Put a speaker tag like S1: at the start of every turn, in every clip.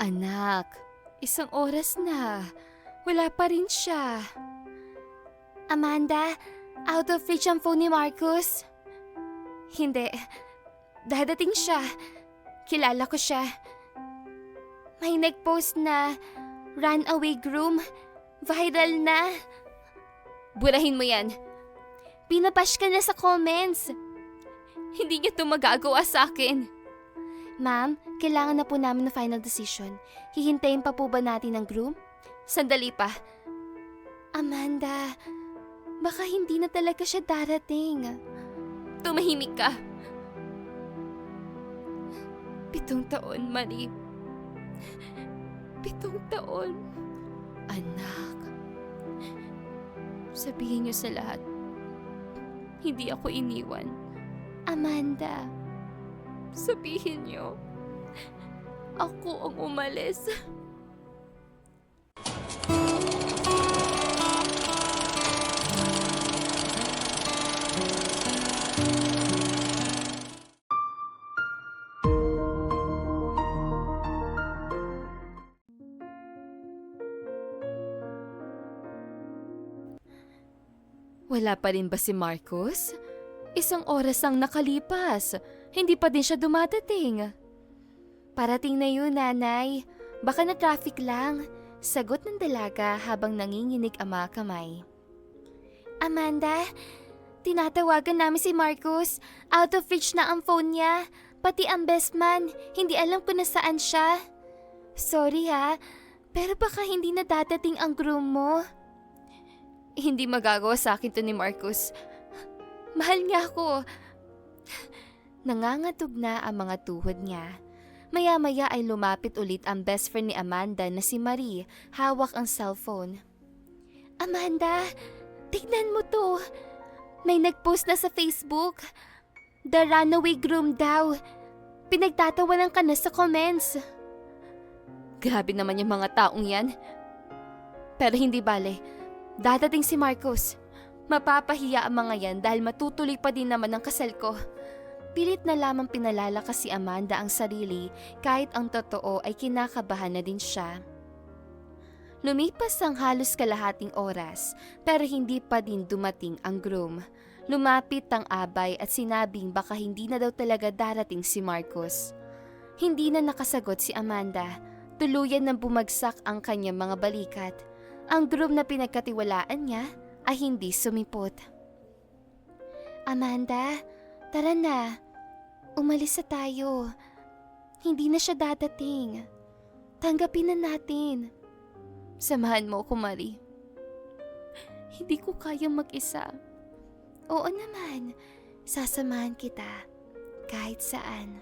S1: Anak, 1 oras na. Wala pa rin siya. Amanda, out of reach ang phone ni Marcus. Hindi. Dadating siya. Kilala ko siya. May nag-post na runaway groom. Viral na. Burahin mo yan. Binabash ka na sa comments. Hindi niya ito magagawa sa akin. Ma'am, kailangan na po namin ng final decision. Hihintayin pa po ba natin ang groom? Sandali pa. Amanda, baka hindi na talaga siya darating. Tumahimik ka. 7 taon, Marie. 7 taon. Anak, sabihin niyo sa lahat, hindi ako iniwan. Amanda, sabihin niyo, ako ang umalis. Wala pa rin ba si Marcus? 1 oras ang nakalipas. Hindi pa din siya dumadating. Parating na yun, nanay. Baka na traffic lang. Sagot ng dalaga habang nanginginig ang mga kamay. Amanda, tinatawagan namin si Marcus. Out of reach na ang phone niya. Pati ang best man. Hindi alam kung nasaan siya. Sorry ha, pero baka hindi na dadating ang groom mo. Hindi magagawa sa akin to ni Marcus. Mahal niya ako. Nangangatog na ang mga tuhod niya. Maya-maya ay lumapit ulit ang best friend ni Amanda na si Marie, hawak ang cellphone. Amanda, tignan mo to. May nagpost na sa Facebook. The runaway groom daw. Pinagtatawanan ka na sa comments. Grabe naman yung mga taong yan. Pero hindi bale. Dadating si Marcos. Mapapahiya ang mga yan dahil matutuloy pa din naman ang kasal ko. Pilit na lamang pinalalakas si Amanda ang sarili kahit ang totoo ay kinakabahan na din siya. Lumipas ang halos kalahating oras pero hindi pa din dumating ang groom. Lumapit ang abay at sinabing baka hindi na daw talaga darating si Marcos. Hindi na nakasagot si Amanda. Tuluyan nang bumagsak ang kanyang mga balikat. Ang groom na pinagkatiwalaan niya ay hindi sumipot. Amanda, tara na. Umalis na tayo. Hindi na siya dadating. Tanggapin na natin. Samahan mo ako, Marie. Hindi ko kayang mag-isa. Oo naman, sasamahan kita. Kahit saan.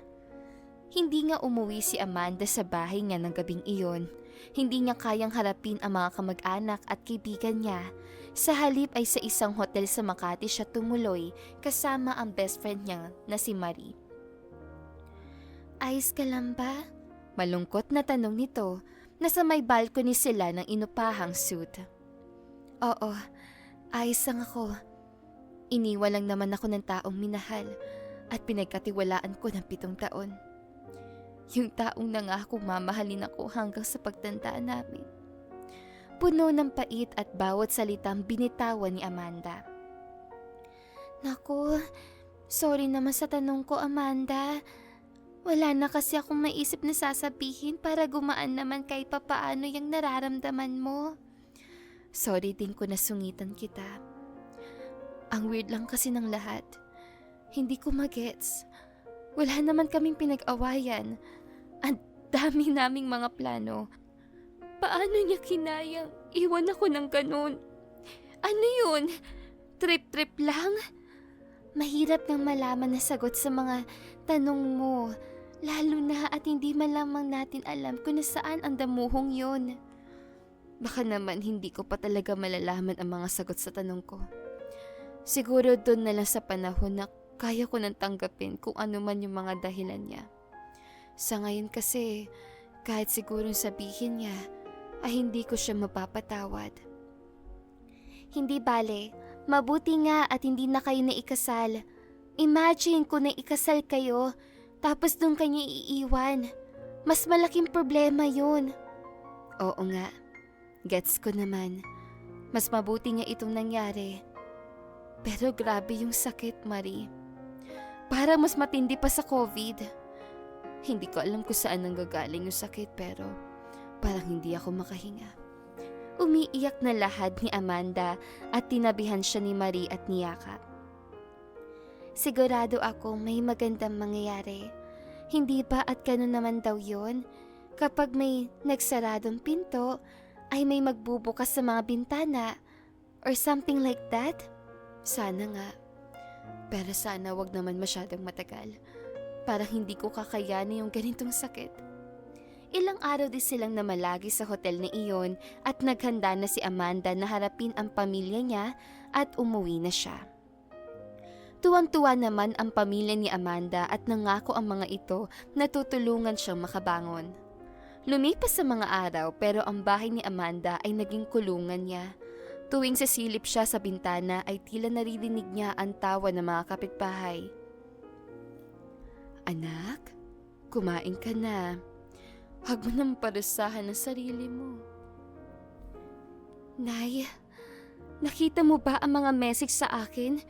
S1: Hindi nga umuwi si Amanda sa bahay niya ng gabing iyon. Hindi niya kayang harapin ang mga kamag-anak at kaibigan niya. Sa halip ay sa isang hotel sa Makati siya tumuloy kasama ang best friend niya na si Marie. Ayos ka lang ba? Malungkot na tanong nito. Nasa may balcony sila ng inupahang suit. Oo, ayos lang ako. Iniwan lang naman ako ng taong minahal at pinagkatiwalaan ko ng 7 taon. Yung taong nangako mamahalin ako hanggang sa pagtanda namin. Puno ng pait at bawat salitang binitawan ni Amanda. Naku, sorry naman sa tanong ko, Amanda. Wala na kasi akong maisip na sasabihin para gumaan naman kahit papaano yung nararamdaman mo. Sorry din ko nasungitan kita. Ang weird lang kasi ng lahat. Hindi ko magets. Wala naman kaming pinag-awayan. Ang dami naming mga plano. Paano niya kinayang iwan ako ng ganun? Ano yun? Trip-trip lang? Mahirap nang malaman na sagot sa mga tanong mo. Lalo na at hindi man lamang natin alam kung nasaan ang damuhong yun. Baka naman hindi ko pa talaga malalaman ang mga sagot sa tanong ko. Siguro doon na lang sa panahon na kaya ko nang tanggapin kung ano man yung mga dahilan niya. Sa ngayon kasi, kahit sigurong sabihin niya, ay hindi ko siya mapapatawad. Hindi bale, mabuti nga at hindi na kayo naikasal. Imagine kung naikasal kayo, tapos doon kanya iiwan. Mas malaking problema yun. Oo nga, gets ko naman. Mas mabuti nga itong nangyari. Pero grabe yung sakit, Marie. Para mas matindi pa sa COVID. Hindi ko alam kung saan nanggagaling yung sakit pero parang hindi ako makahinga. Umiiyak na lahad ni Amanda at tinabihan siya ni Marie at niyakap. Sigurado ako may magandang mangyayari. Hindi ba at ganun naman daw yun? Kapag may nagsaradong pinto, ay may magbubukas sa mga bintana or something like that? Sana nga. Pero sana wag naman masyadong matagal. Parang hindi ko kakayanin yung ganitong sakit. Ilang araw din silang namalagi sa hotel ni Iyon at naghanda na si Amanda na harapin ang pamilya niya at umuwi na siya. Tuwang-tuwa naman ang pamilya ni Amanda at nangako ang mga ito na tutulungan siyang makabangon. Lumipas sa mga araw pero ang bahay ni Amanda ay naging kulungan niya. Tuwing sisilip siya sa bintana ay tila naririnig niya ang tawa ng mga kapitbahay. Anak, kumain ka na. Huwag mo nang parusahan ang sarili mo. Nay, nakita mo ba ang mga message sa akin?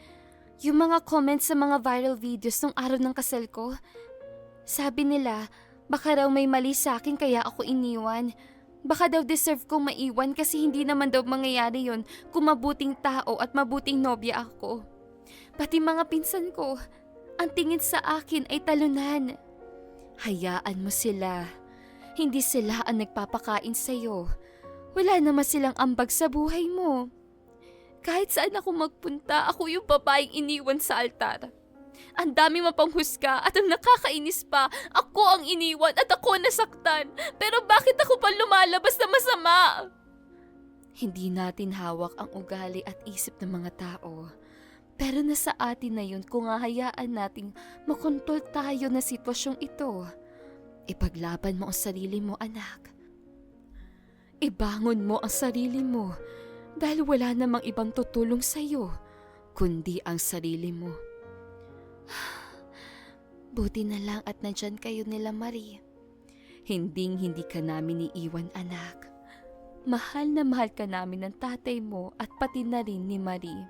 S1: Yung mga comments sa mga viral videos nung araw ng kasal ko? Sabi nila, baka raw may mali sa akin kaya ako iniwan. Baka daw deserve kong maiwan kasi hindi naman daw mangyayari yon kung mabuting tao at mabuting nobya ako. Pati mga pinsan ko, ang tingin sa akin ay talunan. Hayaan mo sila. Hindi sila ang nagpapakain sa'yo. Wala naman silang ambag sa buhay mo. Kahit saan ako magpunta, ako yung babaeng iniwan sa altar. Ang dami mapanghusga at ang nakakainis pa, ako ang iniwan at ako nasaktan. Pero bakit ako pa lumalabas na masama? Hindi natin hawak ang ugali at isip ng mga tao. Pero nasa atin na yun kung hahayaan nating makontrol tayo na sitwasyong ito. Ipaglaban mo ang sarili mo, anak. Ibangon mo ang sarili mo dahil wala namang ibang tutulong sa'yo kundi ang sarili mo. Buti na lang at nandyan kayo nila, Marie. Hindi ka namin iiwan, anak. Mahal na mahal ka namin ng tatay mo at pati na rin ni Marie.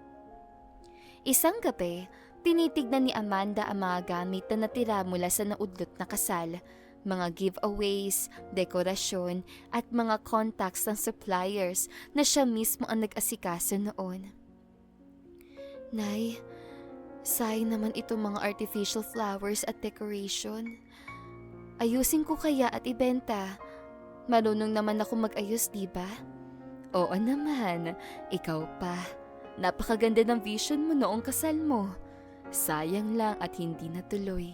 S1: Isang gabi, tinitignan ni Amanda ang mga gamit na natira mula sa naudlot na kasal, mga giveaways, dekorasyon at mga contacts ng suppliers na siya mismo ang nag-asikaso noon. Nay, sayang naman itong mga artificial flowers at decoration. Ayusin ko kaya at ibenta. Marunong naman ako mag-ayos, diba? Oo naman, ikaw pa. Napakaganda ng vision mo noong kasal mo. Sayang lang at hindi natuloy.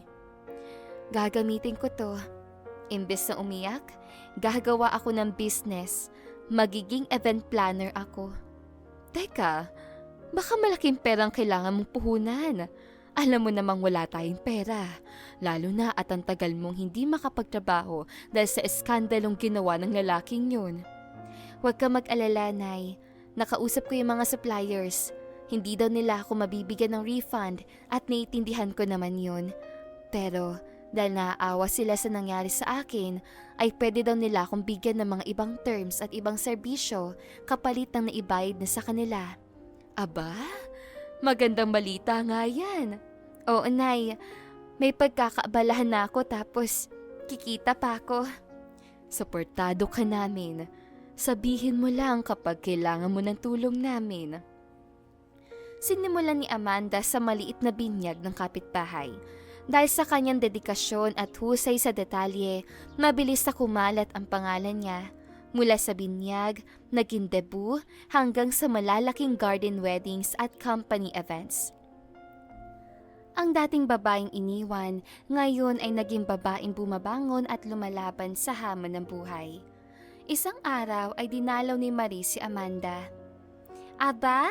S1: Gagamitin ko to. Imbes na umiyak, gagawa ako ng business. Magiging event planner ako. Teka, baka malaking perang kailangan mong puhunan. Alam mo namang wala tayong pera. Lalo na at ang tagal mong hindi makapagtrabaho dahil sa eskandalong ginawa ng lalaking yun. Huwag ka mag-alala, Nay. Nakausap ko yung mga suppliers. Hindi daw nila ako mabibigyan ng refund at naiintindihan ko naman yun. Pero dahil naaawa sila sa nangyari sa akin, ay pwede daw nila akong bigyan ng mga ibang terms at ibang serbisyo kapalit ng naibayad na sa kanila. Aba, magandang balita nga yan. Oo, Nay. May pagkakaabalahan na ako tapos kikita pa ako. Suportado ka namin. Sabihin mo lang kapag kailangan mo ng tulong namin. Sinimulan ni Amanda sa maliit na binyag ng kapitbahay. Dahil sa kanyang dedikasyon at husay sa detalye, mabilis na kumalat ang pangalan niya. Mula sa binyag, naging debut hanggang sa malalaking garden weddings at company events. Ang dating babaeng iniwan, ngayon ay naging babaeng bumabangon at lumalaban sa hamon ng buhay. Isang araw ay dinalaw ni Marie si Amanda. Aba,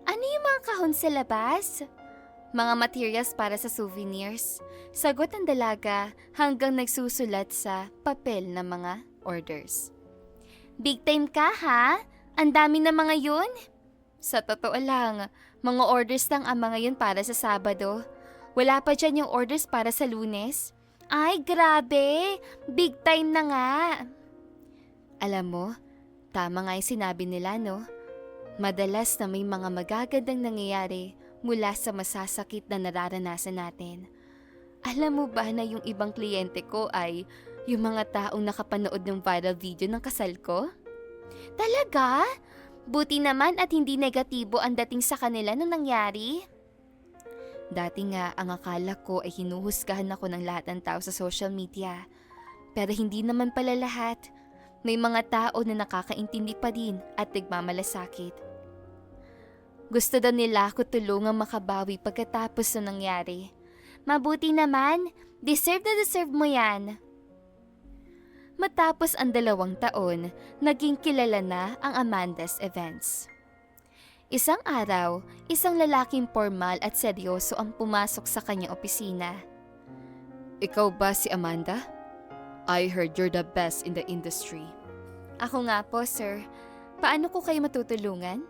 S1: ano yung mga kahon sa labas? Mga materials para sa souvenirs. Sagot ng dalaga hanggang nagsusulat sa papel na mga orders. Big time ka ha? Ang dami na mga yun? Sa totoo lang, mga orders lang ang mga yun para sa Sabado. Wala pa dyan yung orders para sa Lunes. Ay, grabe! Big time na nga! Alam mo, tama nga yung sinabi nila, no? Madalas na may mga magagandang nangyayari mula sa masasakit na nararanasan natin. Alam mo ba na yung ibang kliyente ko ay yung mga taong nakapanood ng viral video ng kasal ko? Talaga? Buti naman at hindi negatibo ang dating sa kanila nung nangyari. Dati nga ang akala ko ay hinuhusgahan ako ng lahat ng tao sa social media. Pero hindi naman pala lahat. May mga tao na nakakaintindi pa din at nagmamalasakit. Gusto daw nila ako tulungang makabawi pagkatapos na nangyari. Mabuti naman, deserve mo yan. Matapos ang 2 taon, naging kilala na ang Amanda's Events. Isang araw, isang lalaking formal at seryoso ang pumasok sa kanyang opisina. Ikaw ba si Amanda? I heard you're the best in the industry. Ako nga po, sir. Paano ko kayo matutulungan?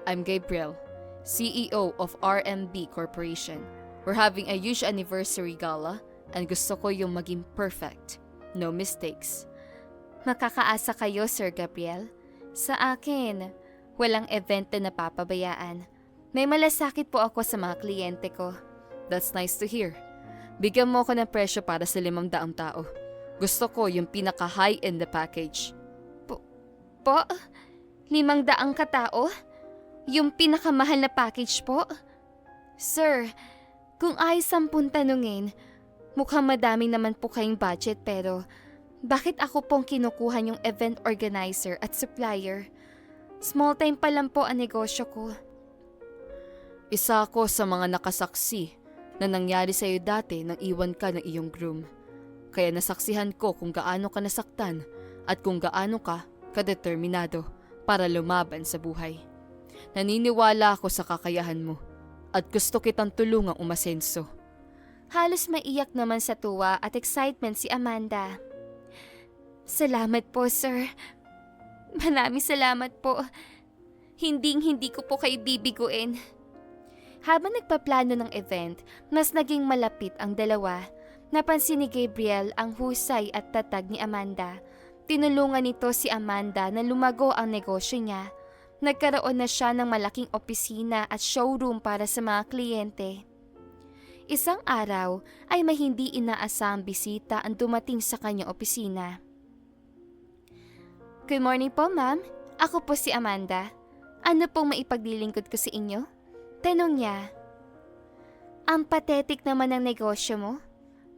S1: I'm Gabriel, CEO of RMB Corporation. We're having a huge anniversary gala and gusto ko yung maging perfect. No mistakes. Makakaasa kayo, Sir Gabriel. Sa akin, walang event na napapabayaan. May malasakit po ako sa mga kliyente ko. That's nice to hear. Bigyan mo ko ng presyo para sa 500 tao. Gusto ko yung pinaka-high-end na package. Po? 500 katao? Yung pinakamahal na package po? Sir, kung ay 10 tanungin, mukhang madami naman po kayong budget pero bakit ako pong kinukuha yung event organizer at supplier? Small time pa lang po ang negosyo ko. Isa ako sa mga nakasaksi na nangyari sa'yo dati nang iwan ka ng iyong groom. Kaya nasaksihan ko kung gaano ka nasaktan at kung gaano ka kadeterminado para lumaban sa buhay. Naniniwala ako sa kakayahan mo at gusto kitang tulungang umasenso. Halos maiyak naman sa tuwa at excitement si Amanda. Salamat po, sir. Maraming salamat po. Hindi ko po kayo bibiguin. Habang nagpaplano ng event, mas naging malapit ang dalawa. Napansin ni Gabriel ang husay at tatag ni Amanda. Tinulungan nito si Amanda na lumago ang negosyo niya. Nagkaroon na siya ng malaking opisina at showroom para sa mga kliyente. Isang araw ay may hindi inaasahang bisita ang dumating sa kanyang opisina. Good morning po, ma'am. Ako po si Amanda. Ano pong maipaglilingkod ko sa inyo? Tanong niya. Ang pathetic naman ng negosyo mo.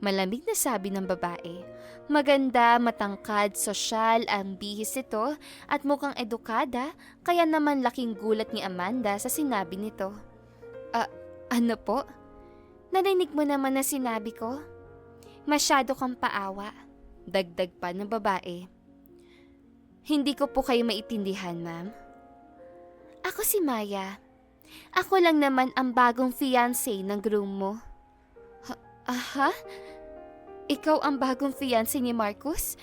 S1: Malamig na sabi ng babae. Maganda, matangkad, sosyal, ang bihis ito at mukhang edukada, kaya naman laking gulat ni Amanda sa sinabi nito. Ano po? Narinig mo naman na sinabi ko? Masyado kang paawa. Dagdag pa ng babae. Hindi ko po kayo maitindihan, ma'am. Ako si Maya. Ako lang naman ang bagong fiancé ng groom mo. Ha? Ikaw ang bagong fiancé ni Marcus?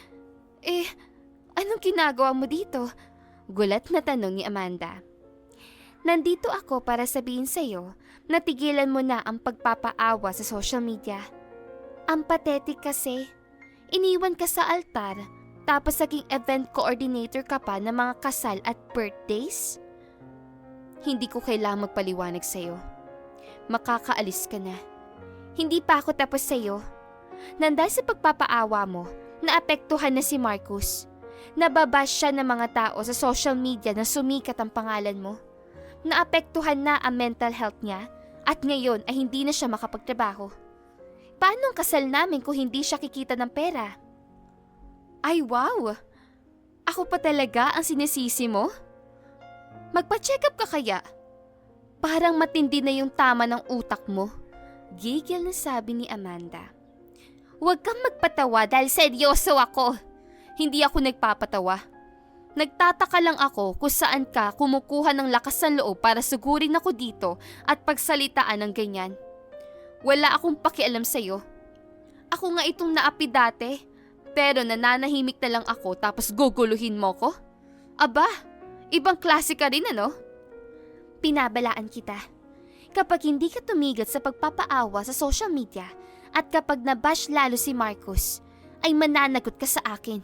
S1: Anong ginagawa mo dito? Gulat na tanong ni Amanda. Nandito ako para sabihin sa'yo na tigilan mo na ang pagpapaawa sa social media. Ang pathetic kasi. Iniwan ka sa altar, tapos naging event coordinator ka pa ng mga kasal at birthdays? Hindi ko kailangang magpaliwanag sa'yo. Makakaalis ka na. Hindi pa ako tapos sa'yo. Nandahil sa pagpapaawa mo, naapektuhan na si Marcus. Nababash siya ng mga tao sa social media na sumikat ang pangalan mo. Naapektuhan na ang mental health niya at ngayon ay hindi na siya makapagtrabaho. Paano ang kasal namin kung hindi siya kikita ng pera? Ay wow! Ako pa talaga ang sinisisi mo? Magpa-check up ka kaya? Parang matindi na yung tama ng utak mo. Gigil na sabi ni Amanda. Huwag kang magpatawa dahil seryoso ako. Hindi ako nagpapatawa. Nagtataka lang ako kung saan ka kumukuha ng lakas ng loob para sugurin ako dito at pagsalitaan ng ganyan. Wala akong pakialam sa'yo. Ako nga itong naapi dati, pero nananahimik na lang ako tapos guguluhin mo ko? Aba, ibang klase ka rin ano? Pinabalaan kita. Kapag hindi ka tumigil sa pagpapaawa sa social media At kapag nabash lalo si Marcus, ay mananagot ka sa akin.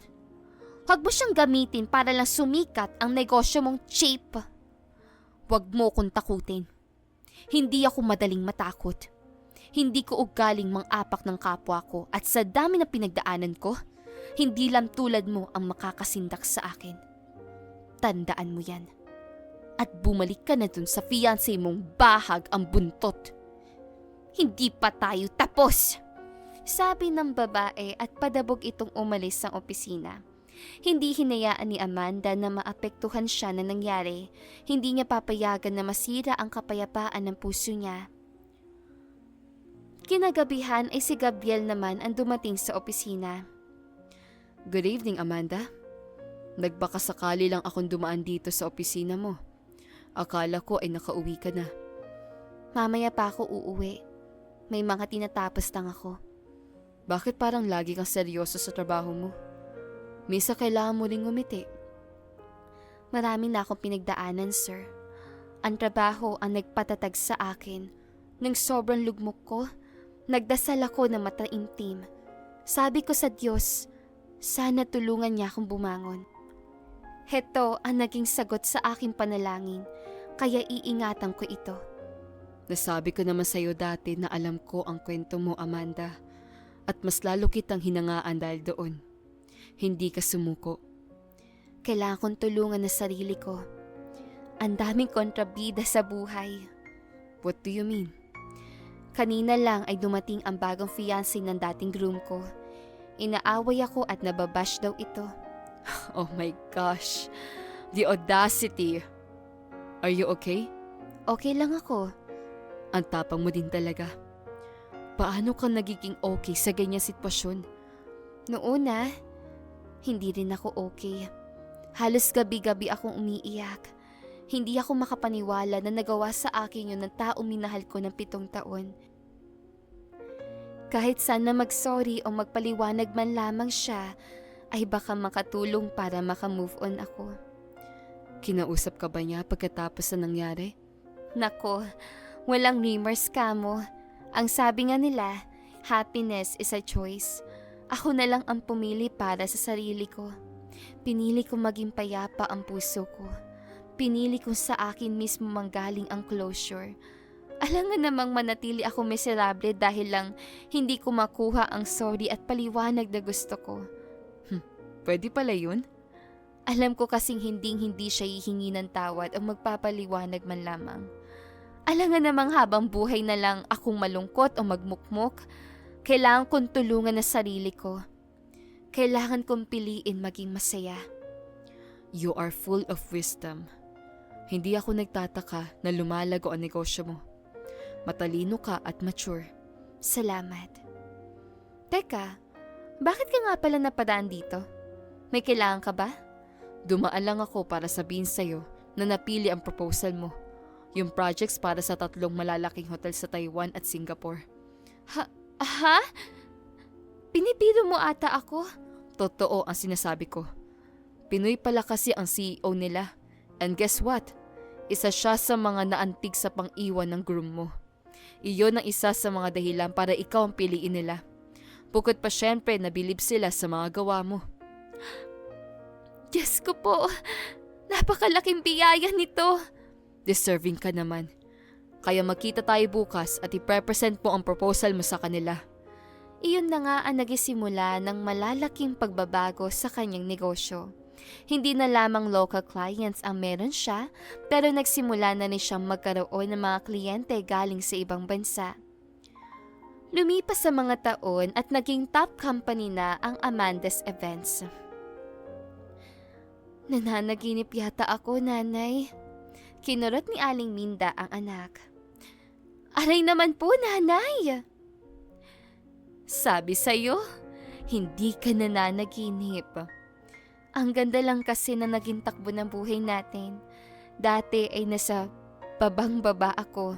S1: Huwag mo siyang gamitin para lang sumikat ang negosyo mong cheap. Huwag mo kong takutin. Hindi ako madaling matakot. Hindi ko ugaling mang-apak ng kapwa ko at sa dami na pinagdaanan ko, hindi lang tulad mo ang makakasindak sa akin. Tandaan mo yan. At bumalik ka na dun sa fiancé mong bahag ang buntot. Hindi pa tayo tapos! Sabi ng babae at padabog itong umalis sa opisina. Hindi hinayaan ni Amanda na maapektuhan siya na nangyari. Hindi niya papayagan na masira ang kapayapaan ng puso niya. Kinagabihan ay si Gabriel naman ang dumating sa opisina.
S2: Good evening, Amanda. Nagbakasakali lang akong dumaan dito sa opisina mo. Akala ko ay nakauwi ka na.
S1: Mamaya pa ako uuwi. May mga tinatapos lang ako.
S2: Bakit parang lagi kang seryoso sa trabaho mo? Misa kailangan mo ring ngumiti.
S1: Marami na akong pinagdaanan, sir. Ang trabaho ang nagpatatag sa akin. Nang sobrang lugmok ko, nagdasal ako na mataimtim. Sabi ko sa Diyos, sana tulungan niya akong bumangon. Heto ang naging sagot sa aking panalangin, kaya iingatan ko ito.
S2: Nasabi ko naman sa'yo dati na alam ko ang kwento mo, Amanda. At mas lalo kitang hinangaan dahil doon. Hindi ka sumuko.
S1: Kailangan kong tulungan na sarili ko. Ang daming kontrabida sa buhay.
S2: What do you mean?
S1: Kanina lang ay dumating ang bagong fiancé ng dating groom ko. Inaaway ako at nababash daw ito.
S2: Oh my gosh. The audacity. Are you okay?
S1: Okay lang ako.
S2: Ang tapang mo din talaga. Paano ka nagiging okay sa ganyang sitwasyon?
S1: Noon hindi rin ako okay. Halos gabi-gabi akong umiiyak. Hindi ako makapaniwala na nagawa sa akin yun ng taong minahal ko ng 7 taon. Kahit sana mag-sorry o magpaliwanag man lamang siya, ay baka makatulong para makamove on ako.
S2: Kinausap ka ba niya pagkatapos na nangyari?
S1: Nako, walang rumors kamo. Ang sabi nga nila, happiness is a choice. Ako na lang ang pumili para sa sarili ko. Pinili kong maging payapa ang puso ko. Pinili kong sa akin mismo manggaling ang closure. Alangan namang manatili ako miserable dahil lang hindi ko makuha ang sorry at paliwanag na gusto ko.
S2: Pwede pala yun?
S1: Alam ko kasing hindi siya hihingi ng tawad o magpapaliwanag man lamang. Alangan namang habang buhay na lang akong malungkot o magmukmok, kailangan kong tulungan na sarili ko. Kailangan kong piliin maging masaya.
S2: You are full of wisdom. Hindi ako nagtataka na lumalago ang negosyo mo. Matalino ka at mature.
S1: Salamat. Teka, bakit ka nga pala napadaan dito? May kailangan ka ba?
S2: Dumaan lang ako para sabihin sa'yo na napili ang proposal mo. Yung projects para sa 3 malalaking hotel sa Taiwan at Singapore.
S1: Ha? Pinipiro mo ata ako?
S2: Totoo ang sinasabi ko. Pinoy pala kasi ang CEO nila. And guess what? Isa siya sa mga naantig sa pang-iwan ng groom mo. Iyon ang isa sa mga dahilan para ikaw ang piliin nila. Bukod pa syempre nabilib sila sa mga gawa mo.
S1: Diyos ko po, napakalaking biyaya nito.
S2: Deserving ka naman. Kaya magkita tayo bukas at i-represent mo ang proposal mo sa kanila.
S1: Iyon na nga ang nagisimula ng malalaking pagbabago sa kanyang negosyo. Hindi na lamang local clients ang meron siya, pero nagsimula na rin siyang magkaroon ng mga kliyente galing sa ibang bansa. Lumipas sa mga taon at naging top company na ang Amanda's Events. Nananaginip yata ako, nanay. Kinurot ni Aling Minda ang anak. Aray naman po, nanay! Sabi sa'yo, hindi ka nananaginip. Ang ganda lang kasi na naging takbo ng buhay natin. Dati ay nasa babang-baba ako.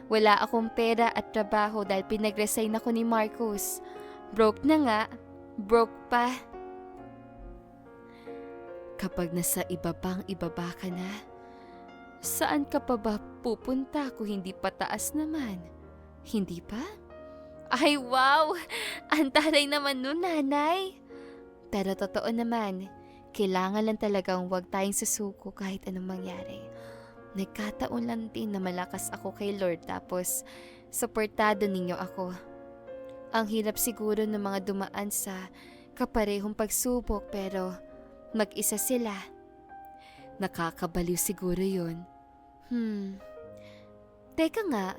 S1: Wala akong pera at trabaho dahil pinag-resign ako ni Marcus. Broke na nga, broke pa. Kapag nasa ibaba ka na, saan ka pa ba pupunta kung hindi pataas naman? Hindi pa? Ay wow! Ang taray naman nun, nanay. Pero totoo naman, kailangan lang talagang huwag tayong susuko kahit anong mangyari. Nagkataon lang din na malakas ako kay Lord tapos suportado ninyo ako. Ang hirap siguro ng mga dumaan sa kaparehong pagsubok pero mag-isa sila. Nakakabaliw siguro yun. Teka nga,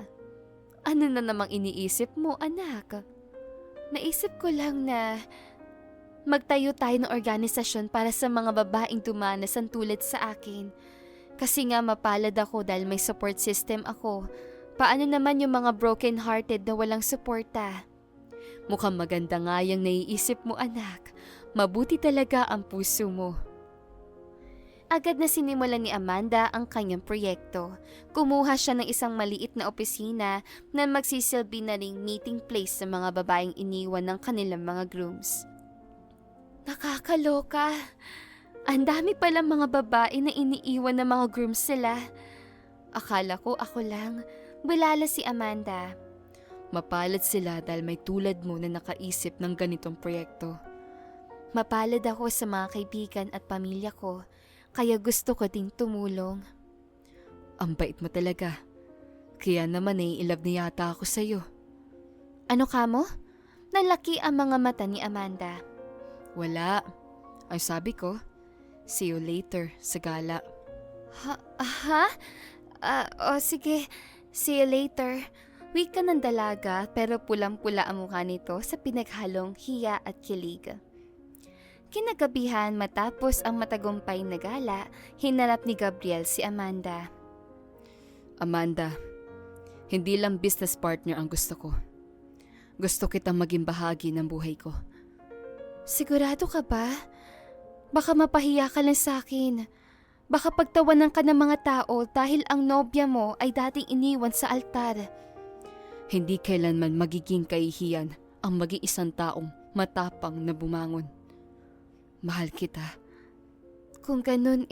S1: ano na namang iniisip mo, anak? Naisip ko lang na magtayo tayo ng organisasyon para sa mga babaeng dumanas ang tulad sa akin. Kasi nga mapalad ako dahil may support system ako. Paano naman yung mga broken-hearted na walang suporta? Mukhang maganda nga yung naiisip mo, anak. Mabuti talaga ang puso mo. Agad na sinimulan ni Amanda ang kanyang proyekto. Kumuha siya ng isang maliit na opisina na magsisilbi na ring meeting place sa mga babaeng iniwan ng kanilang mga grooms. Nakakaloka. Ang dami palang mga babae na iniiwan ng mga grooms sila. Akala ko ako lang. Bulala si Amanda.
S2: Mapalad sila dahil may tulad mo na nakaisip ng ganitong proyekto.
S1: Mapalad ako sa mga kaibigan at pamilya ko. Kaya gusto ko ding tumulong.
S2: Ang bait mo talaga. Kaya naman naiilab na yata ako sa'yo.
S1: Ano ka mo? Nalaki ang mga mata ni Amanda.
S2: Wala. Ang sabi ko, see you later sa gala.
S1: Ha? Sige. See you later. Weak ka ng dalaga pero pulang-pula ang mukha nito sa pinaghalong hiya at kilig. Kinagabihan matapos ang matagumpay na gala, hinarap ni Gabriel si Amanda.
S2: Amanda, hindi lang business partner ang gusto ko. Gusto kitang maging bahagi ng buhay ko.
S1: Sigurado ka ba? Baka mapahiya ka lang sa akin. Baka pagtawanan ka ng mga tao dahil ang nobya mo ay dating iniwan sa altar.
S2: Hindi kailanman magiging kahihiyan ang mag-iisang taong matapang na bumangon. Mahal kita.
S1: Kung ganun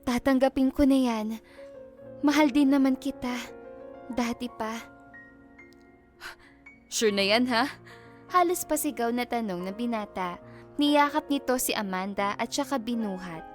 S1: tatanggapin ko na yan. Mahal din naman kita. Dati pa.
S2: Sure na yan, ha?
S1: Halos pasigaw na tanong ng binata. Niyakap nito si Amanda at saka binuhat.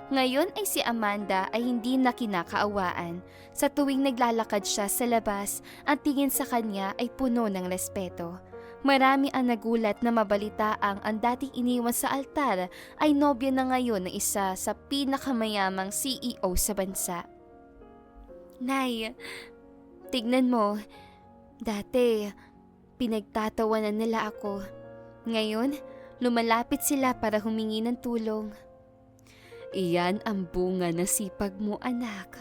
S1: Ngayon ay si Amanda ay hindi na kinakaawaan. Sa tuwing naglalakad siya sa labas, ang tingin sa kanya ay puno ng respeto. Marami ang nagulat na mabalitaang ang dating iniwan sa altar ay nobya na ngayon ng isa sa pinakamayamang CEO sa bansa. Nay, tignan mo. Dati, pinagtatawanan nila ako. Ngayon, lumalapit sila para humingi ng tulong.
S2: Iyan ang bunga ng sipag mo, anak.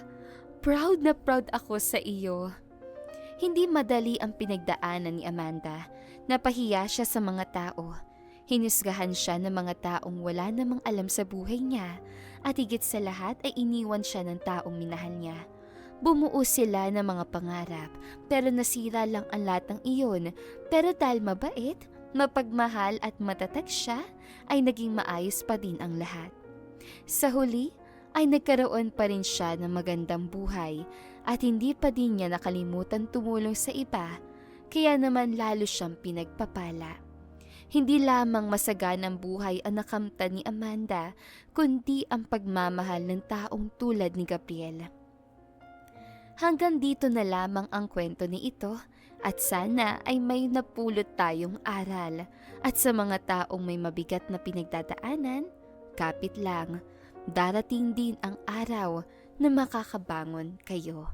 S2: Proud na proud ako sa iyo.
S1: Hindi madali ang pinagdaanan ni Amanda. Napahiya siya sa mga tao. Hinusgahan siya ng mga taong wala namang alam sa buhay niya at higit sa lahat ay iniwan siya ng taong minahal niya. Bumuo sila ng mga pangarap pero nasira lang ang lahat ng iyon. Pero dahil mabait, mapagmahal at matatag siya ay naging maayos pa din ang lahat. Sa huli ay nagkaroon pa rin siya ng magandang buhay at hindi pa din niya nakalimutan tumulong sa iba. Kaya naman lalo siyang pinagpapala. Hindi lamang masaganang buhay ang nakamtan ni Amanda, kundi ang pagmamahal ng taong tulad ni Gabriel. Hanggang dito na lamang ang kwento ni ito at sana ay may napulot tayong aral. At sa mga taong may mabigat na pinagdadaanan, kapit lang, darating din ang araw na makakabangon kayo.